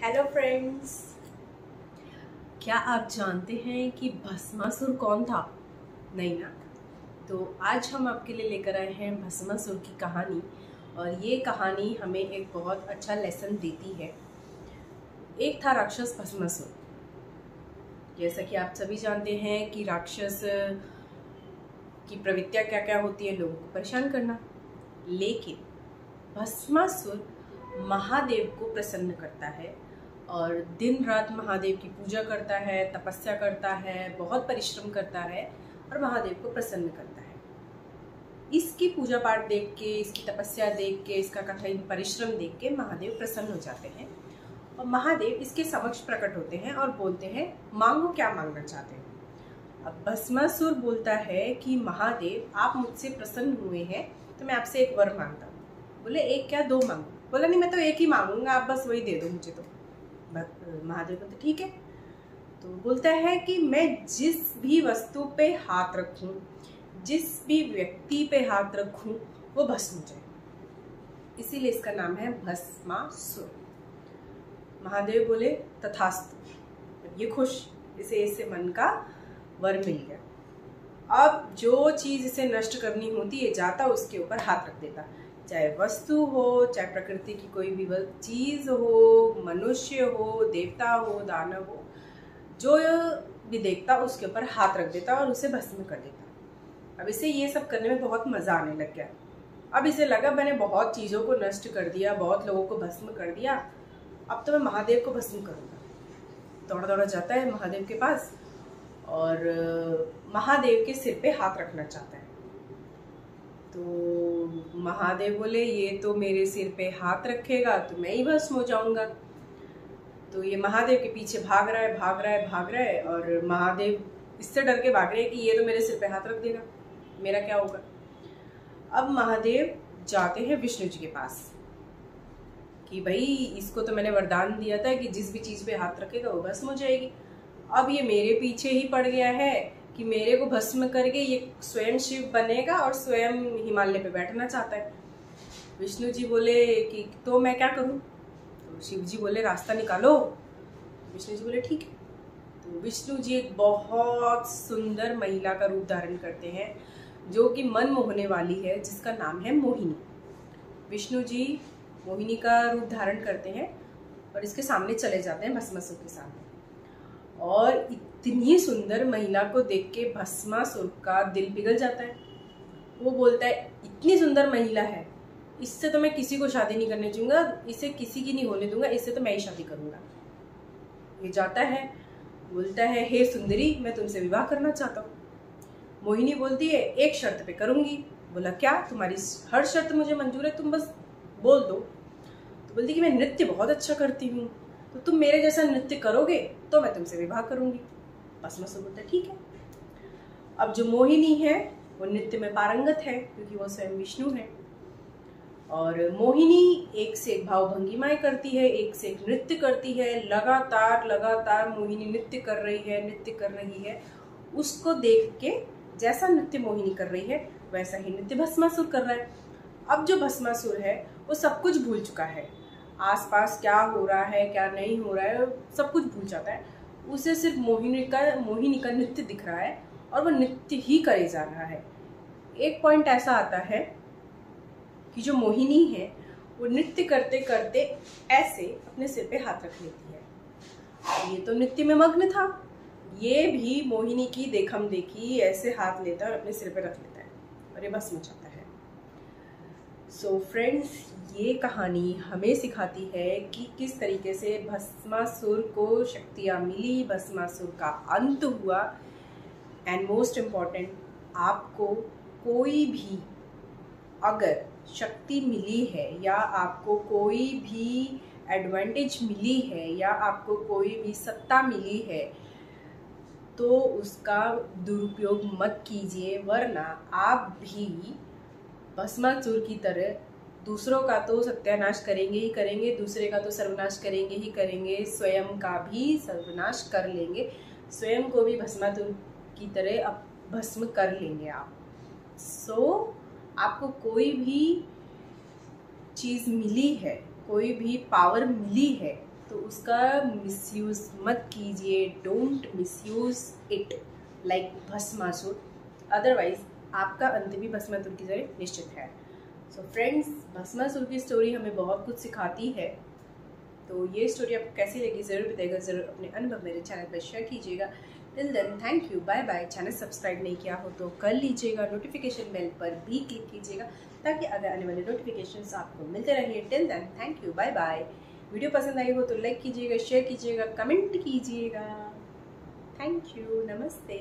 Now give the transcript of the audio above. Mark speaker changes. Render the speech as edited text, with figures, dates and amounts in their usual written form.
Speaker 1: Hello friends, क्या आप जानते हैं कि भस्मासुर कौन था? नहीं ना? तो आज हम आपके लिए लेकर आए हैं भस्मासुर की कहानी। और ये कहानी हमें एक बहुत अच्छा लेसन देती है। एक था राक्षस भस्मासुर। जैसा कि आप सभी जानते हैं कि राक्षस की प्रवृत्तियां क्या क्या होती है, लोगों को परेशान करना। लेकिन भस्मासुर महादेव को प्रसन्न करता है और दिन रात महादेव की पूजा करता है, तपस्या करता है, बहुत परिश्रम करता है और महादेव को प्रसन्न करता है। इसकी पूजा पाठ देख के, इसकी तपस्या देख के, इसका कठिन परिश्रम देख के महादेव प्रसन्न हो जाते हैं और महादेव इसके समक्ष प्रकट होते हैं और बोलते हैं, मांगो, क्या मांगना चाहते हैं। अब भस्मासुर बोलता है कि महादेव, आप मुझसे प्रसन्न हुए हैं तो मैं आपसे एक वर मांगता हूँ। बोले एक क्या, दो मांगो? बोला नहीं, मैं तो एक ही मांगूंगा, आप बस वही दे दो मुझे। तो महादेव बोलते ठीक है। तो बोलता है कि मैं जिस भी वस्तु पे हाथ रखूं, जिस भी व्यक्ति पे हाथ रखूं, वो भस्म हो जाए। इसीलिए इसका नाम है भस्मासुर। महादेव बोले तथास्तु। ये खुश, इसे मन का वर मिल गया। अब जो चीज इसे नष्ट करनी होती है, जाता उसके ऊपर हाथ रख देता। चाहे वस्तु हो, चाहे प्रकृति की कोई भी चीज हो, मनुष्य हो, देवता हो, दानव हो, जो भी देखता उसके ऊपर हाथ रख देता और उसे भस्म कर देता। अब इसे ये सब करने में बहुत मजा आने लग गया। अब इसे लगा, मैंने बहुत चीजों को नष्ट कर दिया, बहुत लोगों को भस्म कर दिया, अब तो मैं महादेव को भस्म करूंगा। दौड़ा दौड़ा जाता है महादेव के पास और महादेव के सिर पे हाथ रखना चाहता है। तो महादेव बोले, ये तो मेरे सिर पे हाथ रखेगा तो मैं ही भस्म हो जाऊंगा। तो ये महादेव के पीछे भाग रहा है और महादेव इससे डर के भाग रहे हैं कि ये तो मेरे सिर पे हाथ रख देगा, मेरा क्या होगा। अब महादेव जाते हैं विष्णु जी के पास कि भाई, इसको तो मैंने वरदान दिया था कि जिस भी चीज पे हाथ रखेगा वो भस्म हो जाएगी। अब ये मेरे पीछे ही पड़ गया है कि मेरे को भस्म करके ये स्वयं शिव बनेगा और स्वयं हिमालय पे बैठना चाहता है। विष्णु जी बोले कि तो मैं क्या करूं? तो शिव जी बोले, रास्ता निकालो। विष्णु जी बोले ठीक है। तो विष्णु जी एक बहुत सुंदर महिला का रूप धारण करते हैं, जो कि मन मोहने वाली है, जिसका नाम है मोहिनी। विष्णु जी मोहिनी का रूप धारण करते हैं और इसके सामने चले जाते हैं, भस्मासुर के सामने। और इतनी सुंदर महिला को देख के भस्मासुर का दिल पिघल जाता है। वो बोलता है, इतनी सुंदर महिला है, इससे तो मैं किसी को शादी नहीं करने दूंगा, इसे किसी की नहीं होने दूंगा, इससे तो मैं ही शादी करूंगा। ये जाता है, बोलता है, हे सुंदरी, मैं तुमसे विवाह करना चाहता हूँ। मोहिनी बोलती है, एक शर्त पे करूंगी। बोला क्या? तुम्हारी हर शर्त मुझे मंजूर है, तुम बस बोल दो। तो बोलती कि मैं नृत्य बहुत अच्छा करती हूँ, तो तुम मेरे जैसा नृत्य करोगे तो मैं तुमसे विवाह करूंगी। भस्मासुर बोलता ठीक है। अब जो मोहिनी है वो नृत्य में पारंगत है, क्योंकि वो स्वयं विष्णु है। और मोहिनी एक से एक भाव भंगिमाएं करती है, एक से एक नृत्य करती है। लगातार मोहिनी नृत्य कर रही है। उसको देख के जैसा नृत्य मोहिनी कर रही है, वैसा ही नृत्य भस्मासुर कर रहा है। अब जो भस्मासुर है वो सब कुछ भूल चुका है, आसपास क्या हो रहा है क्या नहीं हो रहा है सब कुछ भूल जाता है। उसे सिर्फ मोहिनी का नृत्य दिख रहा है और वो नृत्य ही करे जा रहा है। एक पॉइंट ऐसा आता है कि जो मोहिनी है वो नृत्य करते करते ऐसे अपने सिर पे हाथ रख लेती है। ये तो नृत्य में मग्न था, ये भी मोहिनी की देखम देखी ऐसे हाथ लेता है और अपने सिर पे रख लेता है और ये भस्म हो जाता है। सो फ्रेंड्स, ये कहानी हमें सिखाती है कि किस तरीके से भस्मासुर को शक्तियाँ मिली, भस्मासुर का अंत हुआ। एंड मोस्ट इम्पॉर्टेंट, आपको कोई भी अगर शक्ति मिली है या आपको कोई भी एडवांटेज मिली है या आपको कोई भी सत्ता मिली है, तो उसका दुरुपयोग मत कीजिए, वरना आप भी भस्मासुर की तरह दूसरों का तो सत्यानाश करेंगे ही करेंगे, दूसरे का तो सर्वनाश करेंगे ही करेंगे, स्वयं का भी सर्वनाश कर लेंगे, स्वयं को भी भस्मासुर की तरह अब भस्म कर लेंगे आप। आपको कोई भी चीज़ मिली है, कोई भी पावर मिली है, तो उसका मिसयूज़ मत कीजिए। Don't misuse it like Bhasmasur, otherwise आपका अंत भी भस्मासुर की तरह निश्चित है। सो फ्रेंड्स, भस्मासुर की स्टोरी हमें बहुत कुछ सिखाती है। तो ये स्टोरी आपको कैसी लगी ज़रूर बताइएगा, ज़रूर अपने अनुभव मेरे चैनल पर शेयर कीजिएगा। Till then thank you, bye bye. Channel subscribe नहीं किया हो तो कर लीजिएगा, नोटिफिकेशन बेल पर भी क्लिक कीजिएगा ताकि अगर आने वाले नोटिफिकेशंस आपको मिलते रहिए। Till then thank you, bye bye. Video पसंद आई हो तो लाइक कीजिएगा, शेयर कीजिएगा, कमेंट कीजिएगा। थैंक यू, नमस्ते।